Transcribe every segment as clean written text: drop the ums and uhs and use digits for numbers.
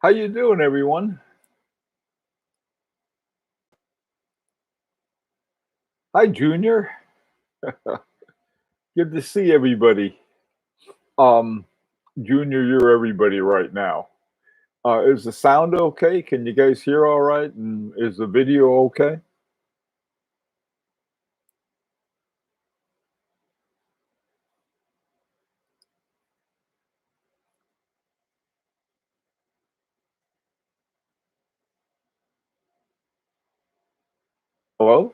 How you doing, everyone? Hi, Junior. Good to see everybody. Um, Junior, you're everybody right now. Is the sound okay? Can you guys hear all right? And is the video okay? Hello?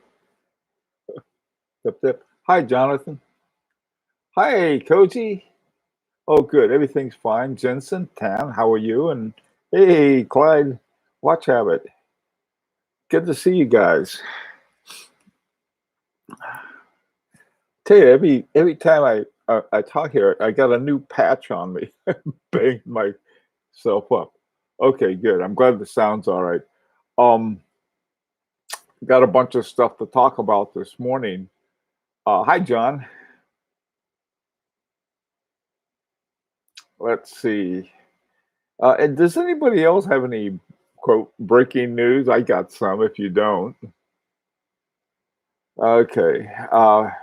Tip, tip. Hi, Jonathan. Hi, Koji. Oh, good. Everything's fine. Jensen, Tam, how are you? And hey, Clyde, Watch Habit. Good to see you guys. Tell you, every time I talk here, I got a new patch on me. Bang myself up. Okay, good. I'm glad the sound's all right. Um, got a bunch of stuff to talk about this morning. Hi, John. Let's see. And does anybody else have any quote breaking news? I got some. If you don't, okay. Well,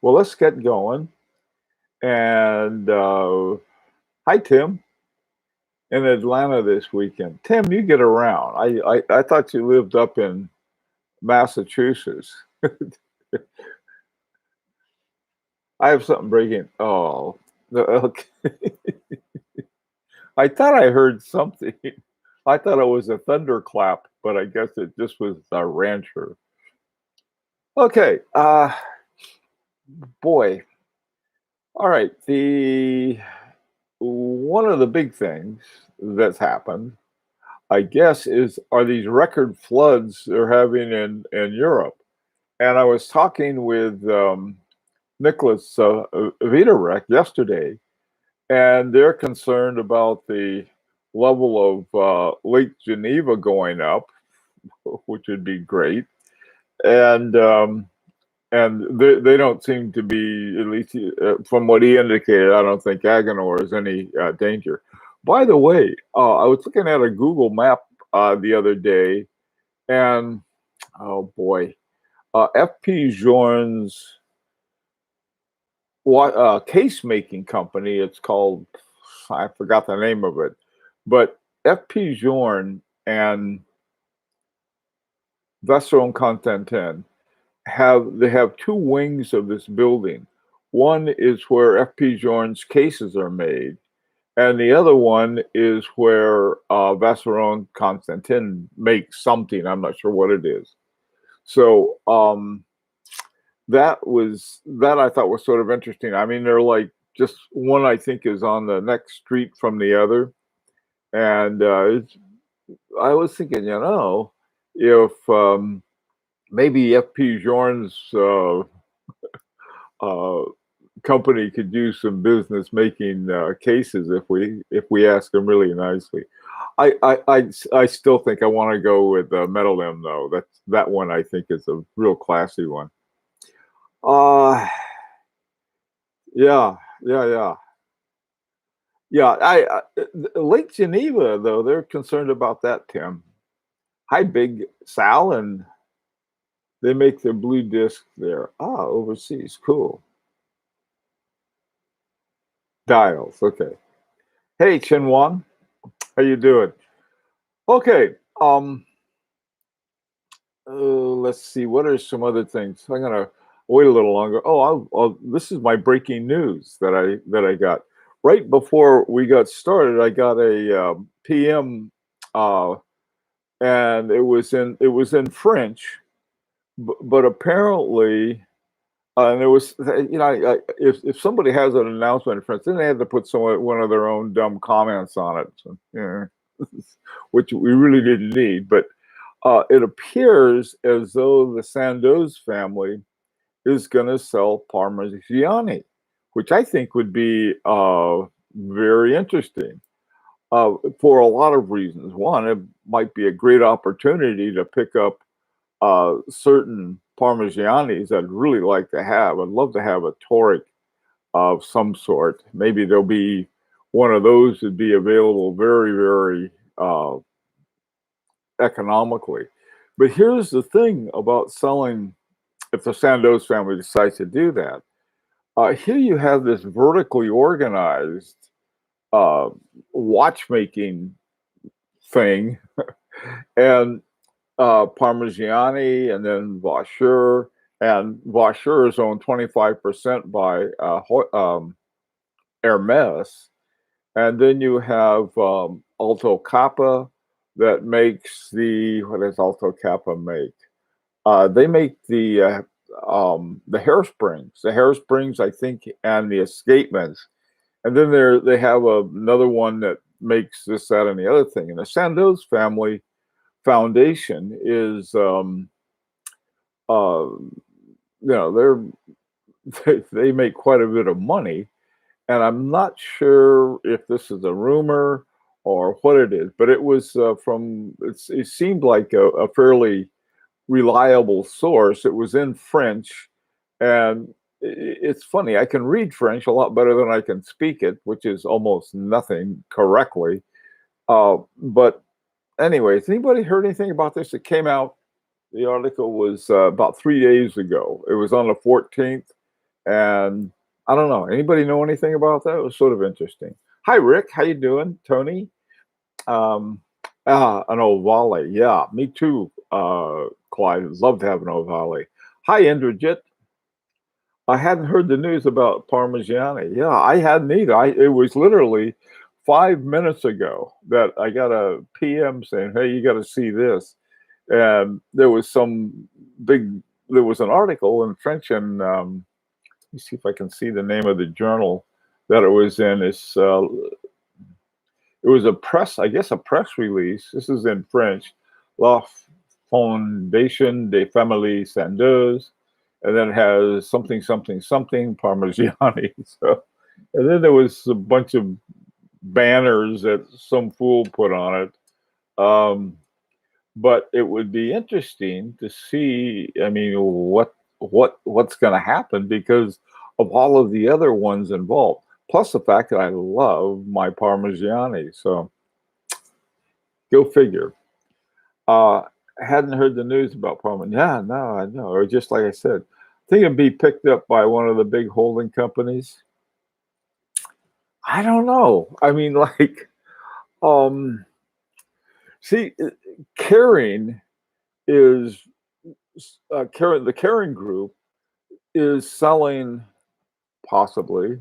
let's get going. And hi, Tim. In Atlanta this weekend. Tim, you get around. I thought you lived up in Massachusetts. I have something breaking. Oh, okay. I thought I heard something. I thought it was a thunderclap, but I guess it just was a rancher. Okay. Boy. All right. The one of the big things that's happened, I guess, are these record floods they're having in Europe. And I was talking with Nicholas Vitarek yesterday, and they're concerned about the level of Lake Geneva going up, which would be great, and they don't seem to be, at least from what he indicated. I don't think Agenor is any danger. By the way, I was looking at a Google map the other day, and oh boy, FP Journe's case making company. It's called, I forgot the name of it, but FP Journe and Vacheron Constantin have two wings of this building. One is where FP Journe's cases are made, and the other one is where Vacheron Constantin makes something. I'm not sure what it is. So that I thought was sort of interesting. I mean, they're like just one, I think, is on the next street from the other, and I was thinking, if maybe FP Journe's uh, company could use some business making cases if we ask them really nicely. I still think I want to go with Metal M though. That one I think is a real classy one. Yeah, yeah, yeah. Yeah, Lake Geneva though, they're concerned about that, Tim. Hi, Big Sal, and they make their blue disc there. Overseas, cool. Dials, okay. Hey, Chen Wang, how you doing? Okay, let's see. What are some other things? I'm gonna wait a little longer. This is my breaking news that I got right before we got started. I got a PM, and it was in French, but apparently, and it was if somebody has an announcement in French, then they had to put one of their own dumb comments on it, so, which we really didn't need, but. It appears as though the Sandoz family is going to sell Parmigiani, which I think would be very interesting for a lot of reasons. One, it might be a great opportunity to pick up certain Parmigianis I'd really like to have. I'd love to have a Toric of some sort. Maybe there'll be one of those would be available very, very economically. But here's the thing about selling, if the Sandoz family decides to do that. Here you have this vertically organized watchmaking thing, and Parmigiani, and then Vaucher, and Vaucher is owned 25% by Hermes, and then you have Alto Kappa that makes what does Alto Kappa make? They make the hairsprings, I think, and the escapements, and then they have another one that makes this, that, and the other thing. And the Sandoz family foundation is, they make quite a bit of money, and I'm not sure if this is a rumor or what it is, but it was it seemed like a fairly reliable source. It was in French, and it's funny. I can read French a lot better than I can speak it, which is almost nothing correctly. But anyway, has anybody heard anything about this? It came out. The article was about 3 days ago. It was on the 14th, and I don't know. Anybody know anything about that? It was sort of interesting. Hi, Rick. How you doing, Tony? An Ovale. Yeah, me too. Clyde, love to have an Ovale. Hi, Indrajit. I hadn't heard the news about Parmigiani. Yeah, I hadn't either. It was literally 5 minutes ago that I got a PM saying, "Hey, you got to see this." And there was there was an article in French, and let me see if I can see the name of the journal that it was in. It was a press release. This is in French. La Fondation des Familles Sandoz, and then it has something Parmigiani. So, and then there was a bunch of banners that some fool put on it. But it would be interesting to see, I mean, what's going to happen because of all of the other ones involved. Plus the fact that I love my Parmigiani. So go figure. Hadn't heard the news about Parmigiani. Yeah, no, I know. Or just like I said, I think it'd be picked up by one of the big holding companies. I don't know. I mean, like, see, Kering is the Kering Group is selling possibly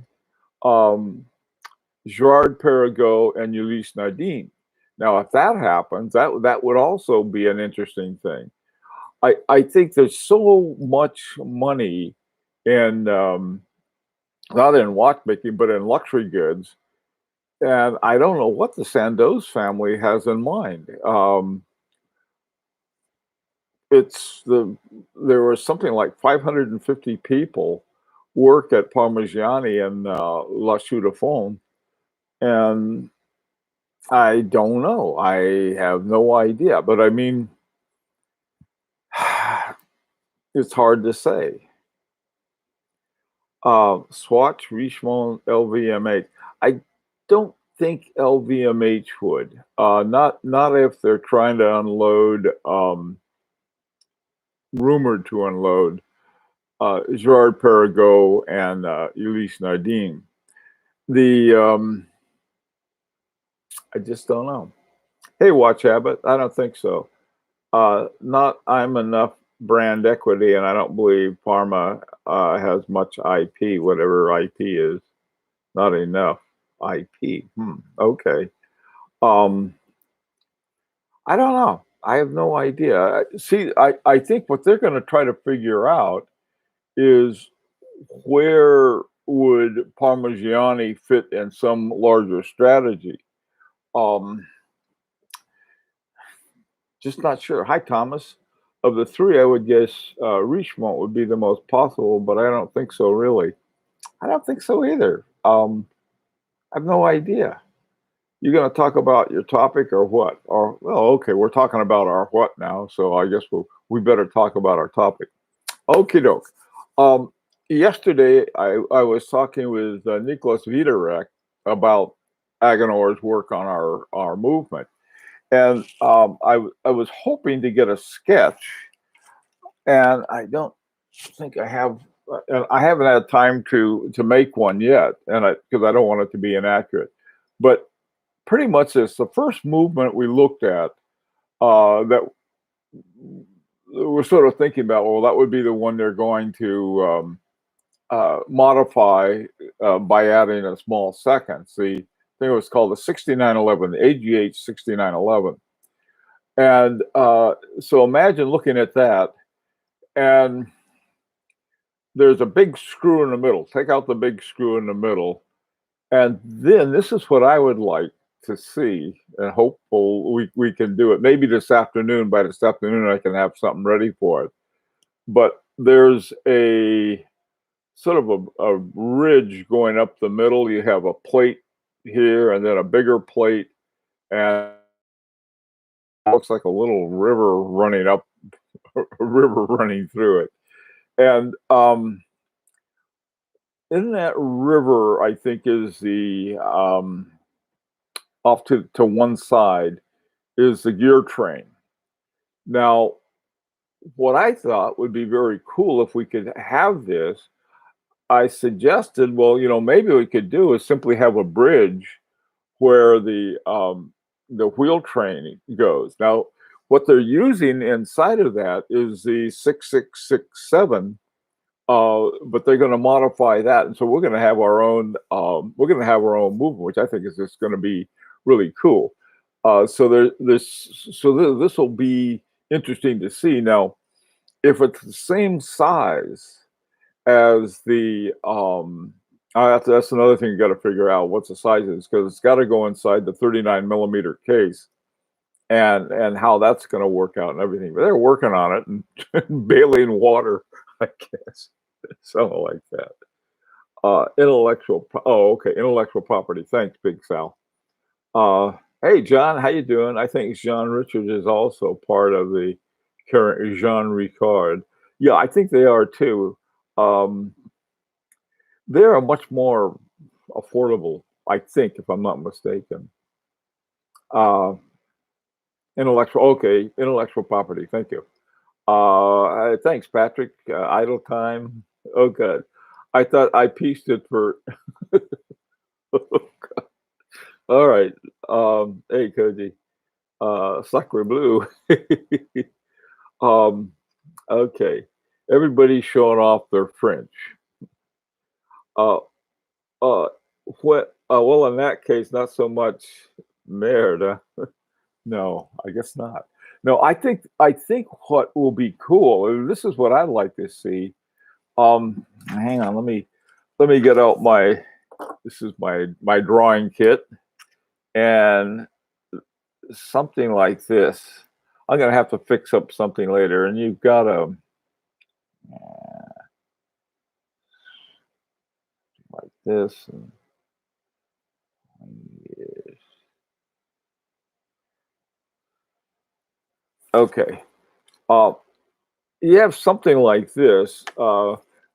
Girard-Perregaux and Ulysse Nardin. Now, if that happens, that would also be an interesting thing. I think there's so much money in not in watchmaking, but in luxury goods, and I don't know what the Sandoz family has in mind. There were something like 550 people work at Parmigiani and La Chaux de Fonds, and I don't know. I have no idea, but I mean, it's hard to say. Swatch, Richemont, LVMH. I don't think LVMH would. Not if they're trying to unload, rumored to unload Girard-Perregaux and Ulysse Nardin. I just don't know. Hey, Watch Abbott, I don't think so. I'm enough brand equity, and I don't believe Parma has much IP, whatever IP is. Not enough IP. Okay. I don't know. I have no idea. See, I think what they're going to try to figure out is where would Parmigiani fit in some larger strategy. Just not sure. Hi, Thomas. Of the three, I would guess Richemont would be the most possible, but I don't think so, really. I don't think so either. I have no idea. You're going to talk about your topic or what? Or, well, okay, we're talking about our what now, so I guess we better talk about our topic. Okie doke. Yesterday, I was talking with Nicholas Wiederrecht about Aganor's work on our movement. And I was hoping to get a sketch, and I don't think I have, and I haven't had time to make one yet, and because I don't want it to be inaccurate. But pretty much it's the first movement we looked at that we're sort of thinking about. Well, that would be the one they're going to modify by adding a small second. The thing was called the 6911, the AGH 6911. And so imagine looking at that, and there's a big screw in the middle. Take out the big screw in the middle. And then this is what I would like to see, and hopeful we can do it. Maybe this afternoon, by this afternoon, I can have something ready for it. But there's a sort of a ridge going up the middle. You have a plate here and then a bigger plate, and it looks like a little river running up, a river running through it. And in that river, I think is the off to one side is the gear train. Now, what I thought would be very cool if we could have this, I suggested, well, maybe we could do is simply have a bridge where the wheel train goes. Now, what they're using inside of that is the 6667, but they're going to modify that, and so we're going to have our own. We're going to have our own movement, which I think is just going to be really cool. This will be interesting to see. Now, if it's the same size as the that's another thing you got to figure out what the size is, because it's got to go inside the 39 millimeter case, and how that's going to work out and everything. But they're working on it and bailing water, I guess, something like that. Intellectual property. Thanks, Big Sal. Hey, John, how you doing? I think Jean Richards is also part of the current Jean Ricard. Yeah, I think they are too. Um, they are much more affordable, I think, if I'm not mistaken. Uh, intellectual property. Thank you. Thanks, Patrick. Idle time. Oh, good. I thought I pieced it for. All right. Hey, Koji. Sacre blue. um, okay. Everybody's showing off their French. Uh, uh, well, in that case, not so much merde. No, I guess not. No, I think what will be cool, and this is what I'd like to see. Hang on, let me get out my this is my drawing kit, and something like this. I'm gonna have to fix up something later, and you've got a like this. And, yes. Okay. Uh, you have something like this.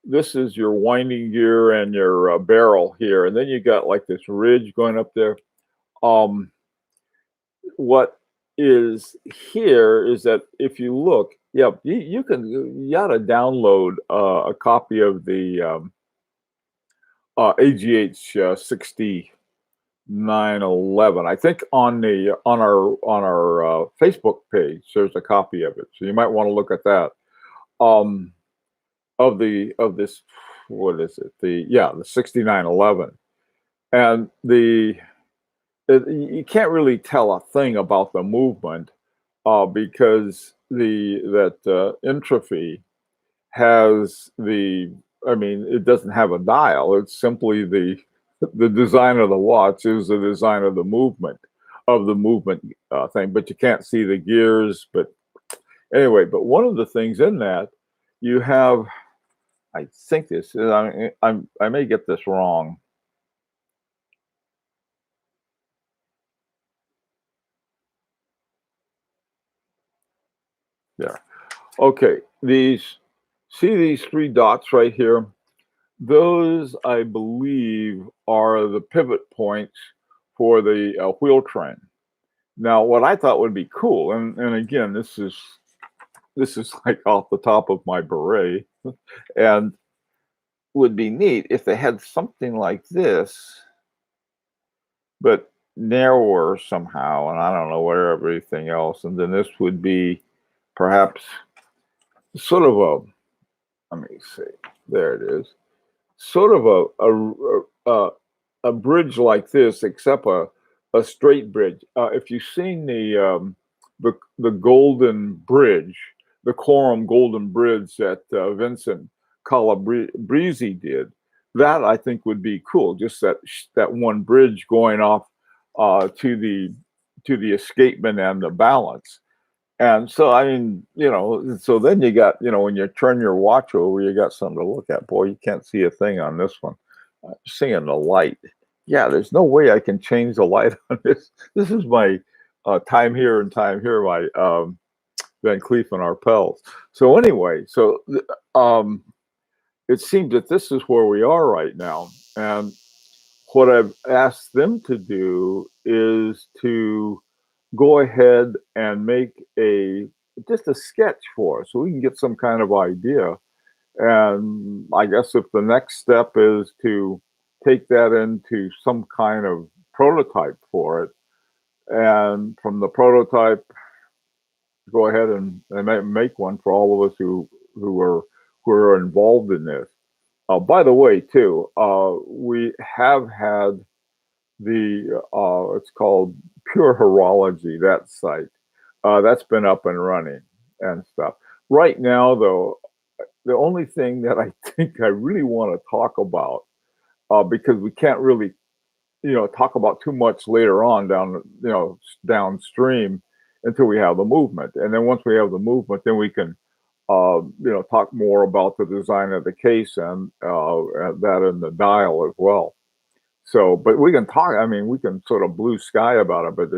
This is your winding gear and your barrel here, and then you got like this ridge going up there. Um, what is here is that if you look, yeah, you gotta download a copy of the AGH 6911. I think on our Facebook page there's a copy of it, so you might want to look at that. Um, of this, what is it? The 6911, and you can't really tell a thing about the movement because that entropy has I mean, it doesn't have a dial. It's simply the design of the watch is the design of the movement thing, but you can't see the gears. But anyway, but one of the things in that you have, I think this is, I may get this wrong. There. Okay, see these three dots right here? Those, I believe, are the pivot points for the wheel train. Now, what I thought would be cool, and again, this is like off the top of my beret, and would be neat if they had something like this, but narrower somehow, and I don't know where everything else. And then this would be perhaps sort of a, let me see, there it is, sort of a bridge like this, except a straight bridge. If you've seen the Golden Bridge, the Coram Golden Bridge that Vincent Calabrese did, that I think would be cool. Just that one bridge going off to the escapement and the balance. And so, I mean, so then you got, when you turn your watch over, you got something to look at. Boy, you can't see a thing on this one. Seeing the light. Yeah, there's no way I can change the light on this. This is my time here and time here, my Van Cleef and Arpels. So anyway, it seems that this is where we are right now. And what I've asked them to do is to go ahead and make just a sketch for us so we can get some kind of idea. And I guess if the next step is to take that into some kind of prototype for it, and from the prototype, go ahead and make one for all of us who are involved in this. By the way, too, we have had it's called Pure Horology, that site. That's been up and running and stuff. Right now, though, the only thing that I think I really want to talk about, because we can't really, talk about too much later on downstream until we have the movement. And then once we have the movement, then we can, talk more about the design of the case and that and the dial as well. So, but we can talk, I mean, we can sort of blue sky about it, but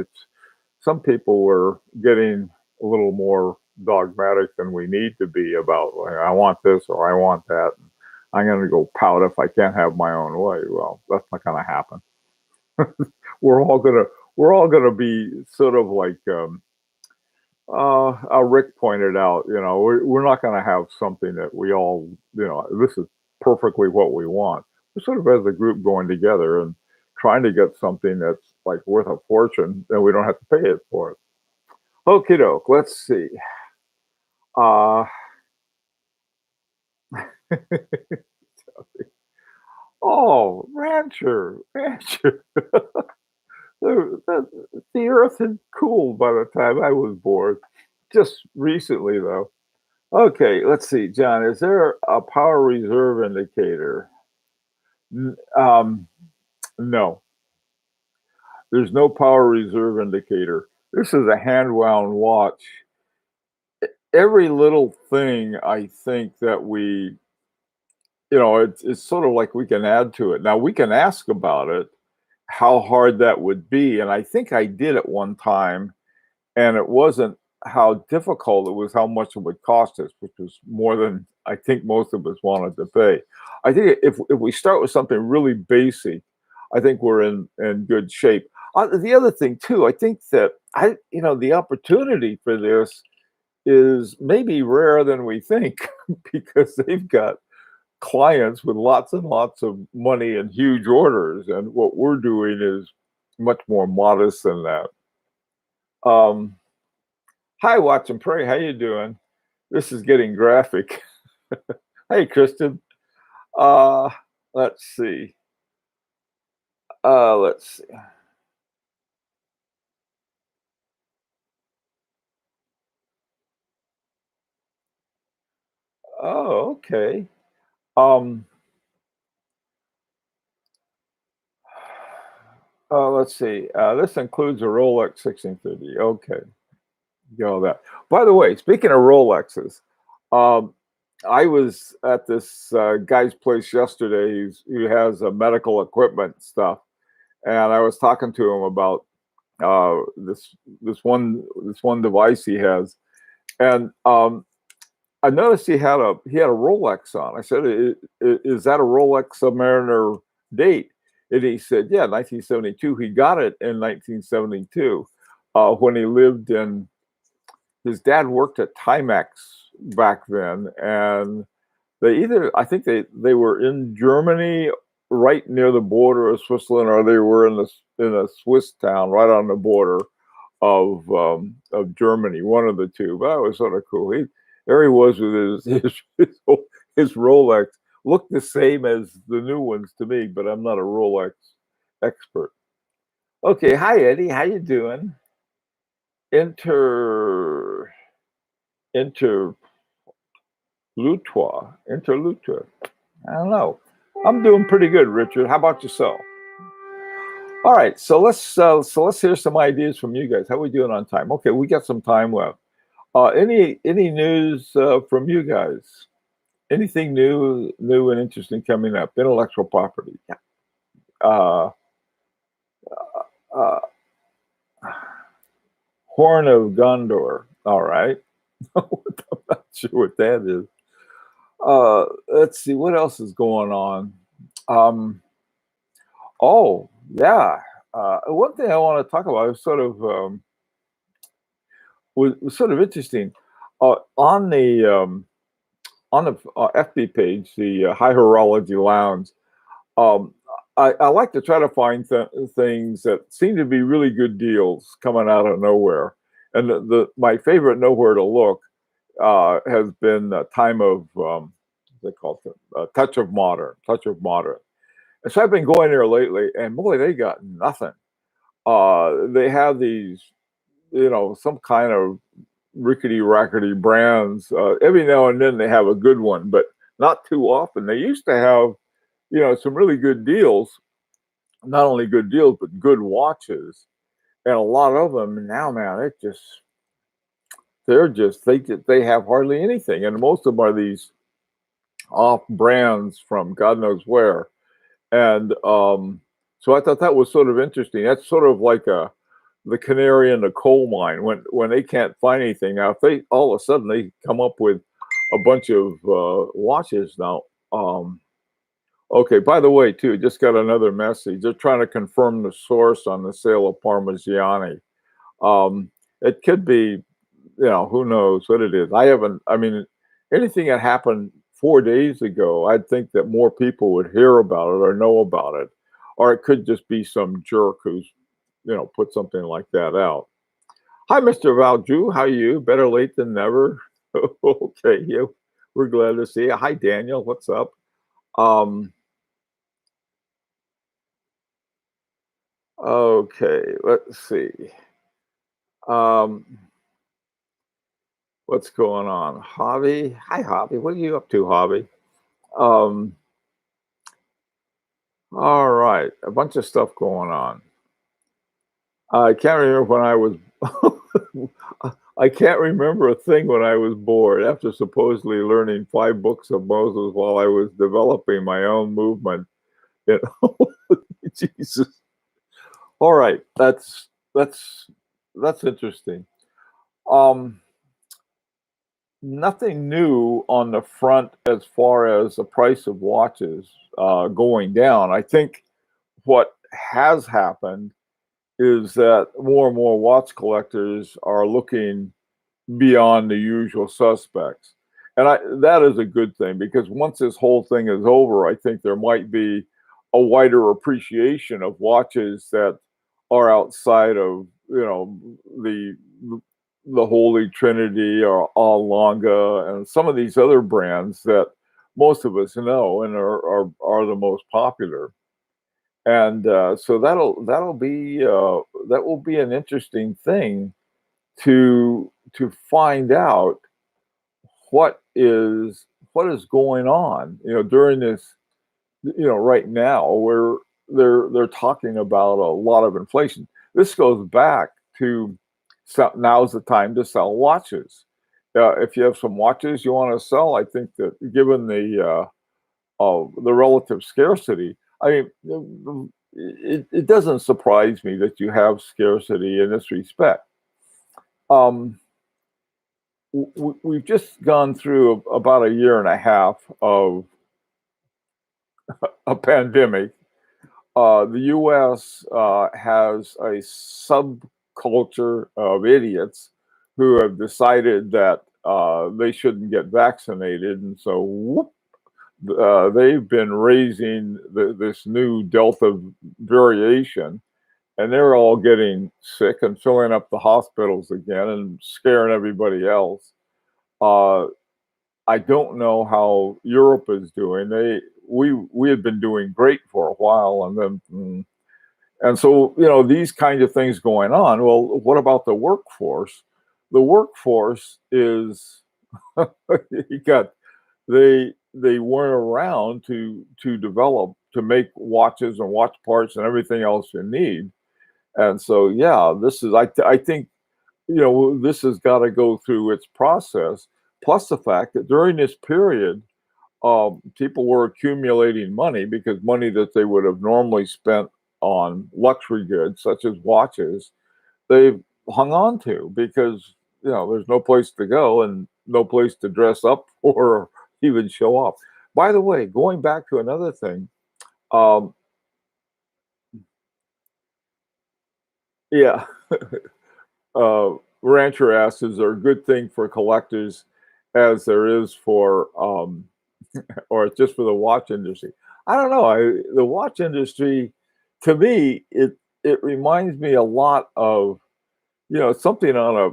some people were getting a little more dogmatic than we need to be about, like, I want this or I want that. I'm going to go pout if I can't have my own way. Well, that's not going to happen. we're all gonna be sort of like Rick pointed out. We're not going to have something that we all, this is perfectly what we want. We're sort of as a group going together and trying to get something that's like worth a fortune, and we don't have to pay it for it. Okie doke. Let's see. Oh, Rancher. The earth had cooled by the time I was born. Just recently, though. Okay, let's see, John. Is there a power reserve indicator? No. There's no power reserve indicator. This is a hand-wound watch. Every little thing, I think that we, it's sort of like we can add to it. Now, we can ask about it, how hard that would be. And I think I did at one time, and it wasn't how difficult, it was how much it would cost us, which was more than I think most of us wanted to pay. I think if we start with something really basic, I think we're in good shape. The other thing too, I think that the opportunity for this is maybe rarer than we think because they've got clients with lots and lots of money and huge orders, and what we're doing is much more modest than that. Hi, Watch and Pray. How you doing? This is getting graphic. Hey, Kristen. Let's see. Let's see. Oh, okay. Let's see. This includes a Rolex 1630. Okay. Go that. By the way, speaking of Rolexes, I was at this guy's place yesterday who has medical equipment stuff, and I was talking to him about this one device he has, and I noticed he had a Rolex on. I said, "Is that a Rolex Submariner date?" And he said, "Yeah, 1972. He got it in 1972." when he lived in. His dad worked at Timex back then, and I think they were in Germany, right near the border of Switzerland, or they were in a Swiss town right on the border of Germany, one of the two. But that was sort of cool. There he was with his Rolex. Looked the same as the new ones to me, but I'm not a Rolex expert. Okay, hi Eddie, how you doing? Inter Interlutoire. Interlutoire. I don't know. I'm doing pretty good, Richard. How about yourself? All right, so let's hear some ideas from you guys. How are we doing on time? Okay, we got some time left. Any news from you guys? Anything new and interesting coming up? Intellectual property. Yeah. Uh, uh, Horn of Gondor. All right. I'm not sure what that is. Let's see what else is going on. Oh yeah. One thing I want to talk about is was sort of interesting. On the FB page, the High Horology Lounge, um, I like to try to find things that seem to be really good deals coming out of nowhere. And my favorite nowhere to look has been Time of they call it Touch of Modern. Touch of Modern. And so I've been going there lately, and boy, they got nothing. They have these, some kind of rickety rackety brands. Every now and then they have a good one, but not too often. They used to have, some really good deals. Not only good deals, but good watches, and a lot of them now, man, they have hardly anything, and most of them are these off brands from God knows where. And so I thought that was sort of interesting. That's sort of like the canary in the coal mine when they can't find anything. Now, if they all of a sudden they come up with a bunch of watches now. Okay, by the way, too, just got another message. They're trying to confirm the source on the sale of Parmigiani. It could be, who knows what it is. I mean, anything that happened 4 days ago, I'd think that more people would hear about it or know about it. Or it could just be some jerk who's, put something like that out. Hi, Mr. Valju. How are you? Better late than never. Okay, yeah, we're glad to see you. Hi, Daniel. What's up? Okay, let's see. Um, what's going on? Hobby? Hi, Hobby. What are you up to, Hobby? Um, all right, a bunch of stuff going on. I can't remember when I was. I can't remember a thing when I was bored after supposedly learning 5 books of Moses while I was developing my own movement. You know, Jesus. All right, that's interesting. Um, Nothing new on the front as far as the price of watches going down. I think what has happened is that more and more watch collectors are looking beyond the usual suspects. And that is a good thing because once this whole thing is over, I think there might be a wider appreciation of watches that are outside of, the the Holy Trinity or Alonga and some of these other brands that most of us know and are the most popular. And so that will be an interesting thing to find out what is going on, during this, right now where they're talking about a lot of inflation. This goes back to now's the time to sell watches. If you have some watches you want to sell, I think that given the relative scarcity, I mean, it doesn't surprise me that you have scarcity in this respect. Um, we've just gone through about a year and a half of a pandemic. The U.S. Has a culture of idiots who have decided that they shouldn't get vaccinated, and so whoop, they've been raising this new Delta variation, and they're all getting sick and filling up the hospitals again and scaring everybody else. Uh, I don't know how Europe is doing. We had been doing great for a while, and then and so these kinds of things going on. Well, what about the workforce? The workforce is you got they weren't around to develop to make watches and watch parts and everything else you need. And so yeah, this is I think this has got to go through its process. Plus the fact that during this period, people were accumulating money because money that they would have normally spent on luxury goods such as watches, they've hung on to because there's no place to go and no place to dress up or even show off. By the way, going back to another thing, um, yeah, Rancher asks, is there a good thing for collectors as there is for, or just for the watch industry? I don't know. The watch industry, to me, it reminds me a lot of, something on a,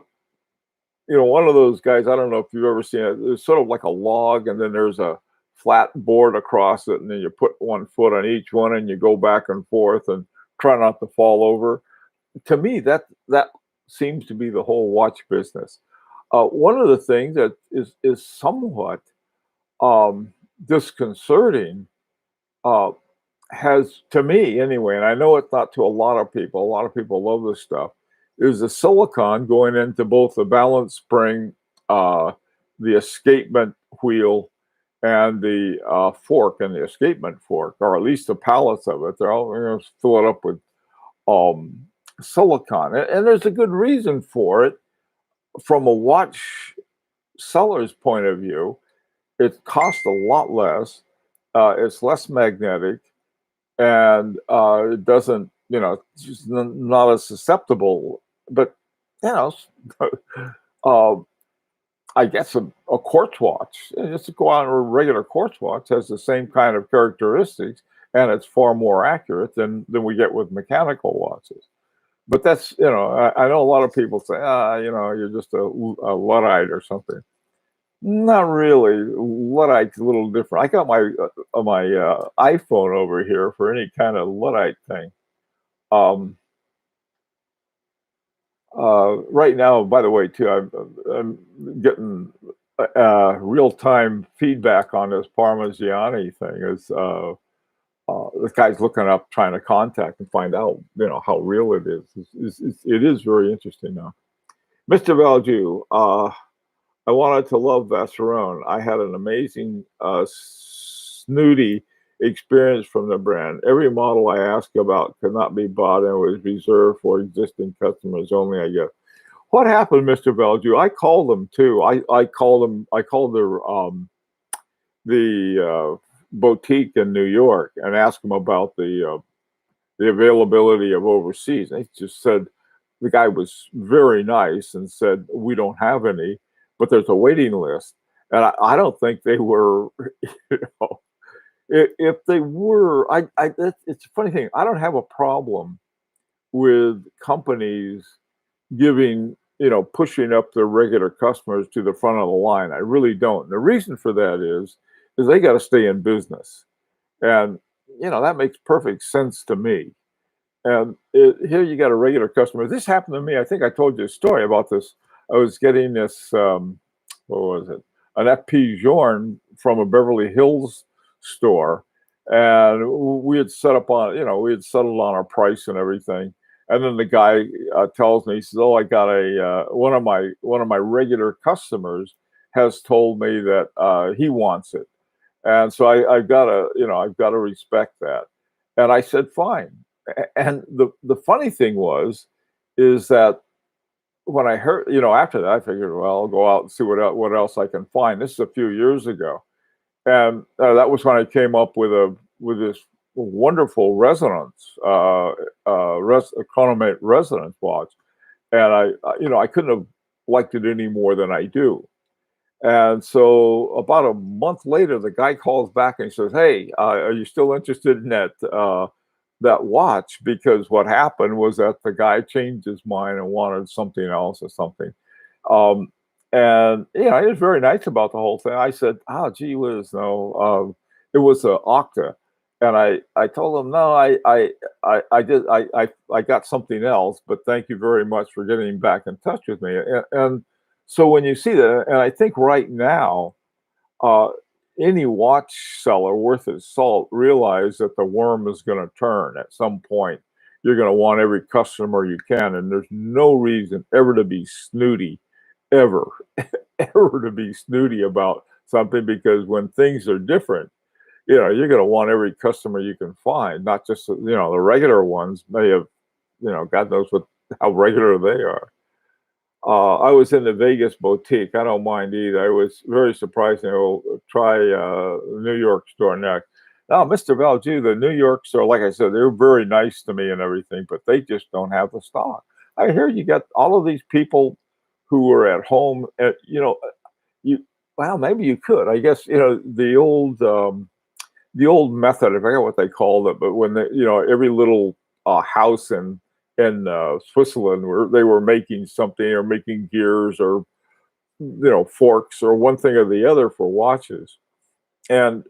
one of those guys. I don't know if you've ever seen it. It's sort of like a log, and then there's a flat board across it, and then you put one foot on each one, and you go back and forth and try not to fall over. To me, that seems to be the whole watch business. One of the things that is somewhat disconcerting, uh, has to me anyway, and I know it's not to a lot of people. A lot of people love this stuff. Is the silicon going into both the balance spring, the escapement wheel, and the fork and the escapement fork, or at least the pallets of it. They're all going to fill it up with um, silicon, and there's a good reason for it. From a watch seller's point of view, it costs a lot less. It's less magnetic, and it doesn't, it's just not as susceptible. But you know, uh, I guess a quartz watch, just to go out a regular quartz watch, has the same kind of characteristics, and it's far more accurate than we get with mechanical watches. But that's, I know a lot of people say, you're just a Luddite or something. Not really. Luddite's a little different. I got my iPhone over here for any kind of Luddite thing. Um, right now, by the way, too, I'm getting real time feedback on this Parmigiani thing. This guy's looking up, trying to contact and find out, how real it is. It is very interesting now. Mr. Valju, I wanted to love Vacheron. I had an amazing, snooty experience from the brand. Every model I asked about could not be bought and was reserved for existing customers only, I guess. What happened, Mr. Valju? I called them too. I called them. I called the boutique in New York and asked them about the availability of overseas. They just said, the guy was very nice and said, we don't have any, but there's a waiting list. And I don't think they were, if they were, it's a funny thing. I don't have a problem with companies giving, pushing up their regular customers to the front of the line. I really don't. And the reason for that is they got to stay in business. And, that makes perfect sense to me. And here you got a regular customer. This happened to me. I think I told you a story about this. I was getting this, what was it? An FP Journe from a Beverly Hills store. And we had set up on, we had settled on our price and everything. And then the guy tells me, he says, "Oh, I got one of my regular customers has told me that he wants it." And so I've got to respect that. And I said, fine. And the funny thing is that when I heard, after that, I figured, well, I'll go out and see what else I can find. This is a few years ago. And that was when I came up with this wonderful resonance, chronomate resonance watch. and I couldn't have liked it any more than I do. And so about a month later, the guy calls back and he says, "Hey, are you still interested in that watch?" Because what happened was that the guy changed his mind and wanted something else or something. Um, and he was very nice about the whole thing. I said, "Oh, gee whiz, no." It was a Octa, and I told him, "No, I got something else, but thank you very much for getting back in touch with me." And so when you see that, and I think right now, uh, any watch seller worth his salt realize that the worm is going to turn at some point. You're going to want every customer you can, and there's no reason ever to be snooty, ever, ever to be snooty about something, because when things are different, you're going to want every customer you can find, not just the regular ones. May have, God knows how regular they are. I was in the Vegas boutique. I don't mind either. I was very surprised. Try New York store next. Now, Mr. Valjew, the New York store, like I said, they're very nice to me and everything, but they just don't have the stock. I hear you got all of these people who are at home. You well, maybe you could. I guess the old method. I forget what they called it, but when every little house in Switzerland where they were making something or making gears or forks or one thing or the other for watches, and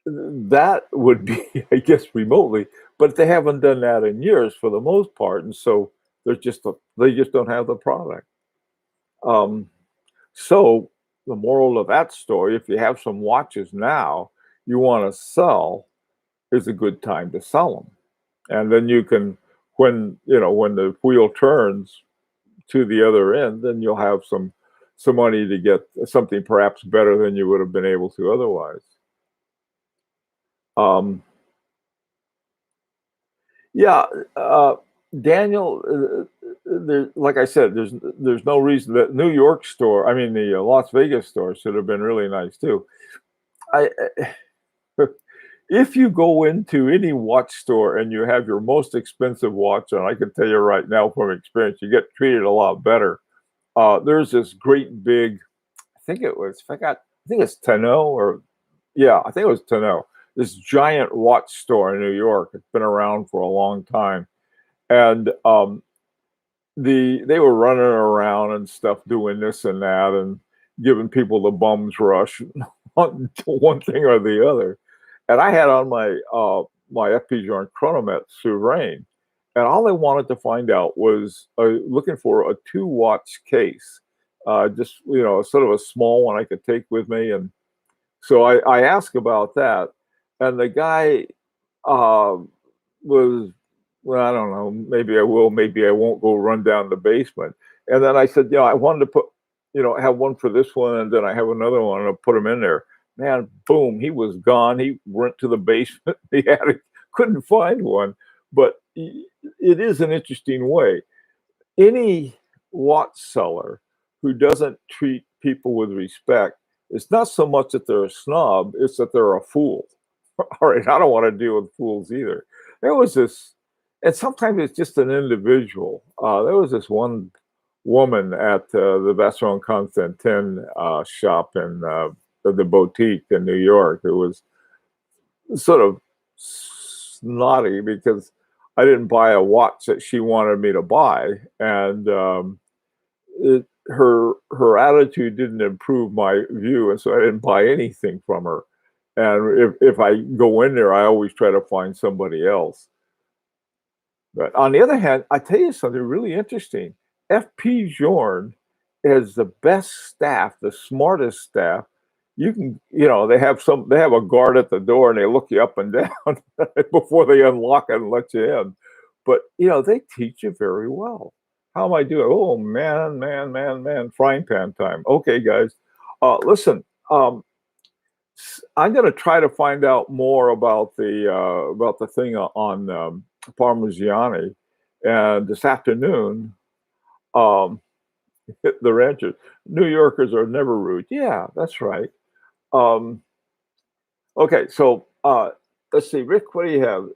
that would be, I guess, remotely, but they haven't done that in years for the most part, and so they just don't have the product. Um, so the moral of that story, if you have some watches now you want to sell, is a good time to sell them. And then you can, when the wheel turns to the other end, then you'll have some money to get something perhaps better than you would have been able to otherwise. Um, yeah, uh, Daniel, like I said, there's no reason that New York store, I mean the Las Vegas store, should have been really nice too. I If you go into any watch store and you have your most expensive watch on, I can tell you right now from experience, you get treated a lot better. There's this great big, I think it's Tenno, or yeah, I think it was Tenno. This giant watch store in New York. It's been around for a long time, and they were running around and stuff, doing this and that, and giving people the bums rush, one thing or the other. And I had on my FP Journe Chronomet Souverain, and all I wanted to find out was looking for a 2 watch case, just sort of a small one I could take with me. And so I asked about that, and the guy uh, was, well, I don't know, maybe I will, maybe I won't go run down the basement. And then I said, I wanted to put, have one for this one, and then I have another one, and I'll put them in there. Man, boom, he was gone. He went to the basement. Couldn't find one. But it is an interesting way. Any watch seller who doesn't treat people with respect, it's not so much that they're a snob, it's that they're a fool. All right, I don't want to deal with fools either. There was this, and sometimes it's just an individual. There was this one woman at the Vacheron Constantin shop in the boutique in New York. It was sort of snotty because I didn't buy a watch that she wanted me to buy, and her attitude didn't improve my view, and so I didn't buy anything from her. And if I go in there, I always try to find somebody else. But on the other hand, I tell you something really interesting. FP Journe is the best staff, the smartest staff. They have a guard at the door and they look you up and down before they unlock it and let you in. But they teach you very well. How am I doing? Oh man, man, man, man, frying pan time. Okay, guys. Listen, I'm going to try to find out more about the thing on Parmigiani, and this afternoon, um, the ranchers, New Yorkers are never rude. Yeah, that's right. Um, okay, so let's see, Rick, what do you have?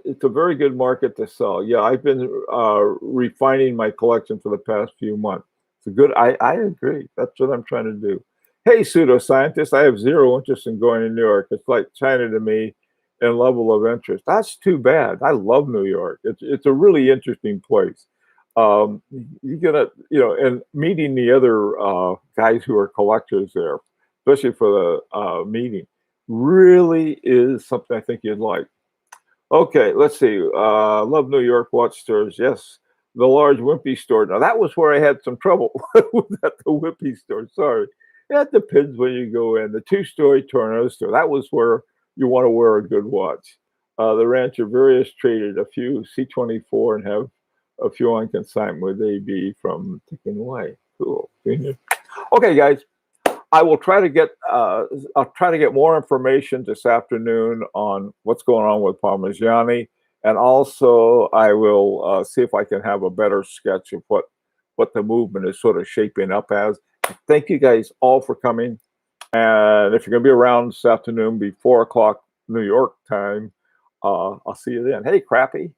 It's a very good market to sell. Yeah, I've been refining my collection for the past few months. It's a good. I agree. That's what I'm trying to do. Hey, pseudoscientist, I have zero interest in going to New York. It's like China to me in level of interest. That's too bad. I love New York. It's a really interesting place. You're gonna, and meeting the other guys who are collectors there, especially for the meeting, really is something I think you'd like. Okay, let's see. Love New York watch stores. Yes, the large Wimpy store. Now that was where I had some trouble with at the Wimpy store. Sorry, that depends when you go in. The two-story Tornado store. That was where you want to wear a good watch. The Rancher Various traded a few C24 and have a few on consignment with AB from Ticking Away. Cool. Okay, guys. I will try to get I'll try to get more information this afternoon on what's going on with Parmigiani, and also I will see if I can have a better sketch of what the movement is sort of shaping up as. Thank you guys all for coming, and if you're going to be around this afternoon, be 4 o'clock New York time, I'll see you then. Hey, Crappy.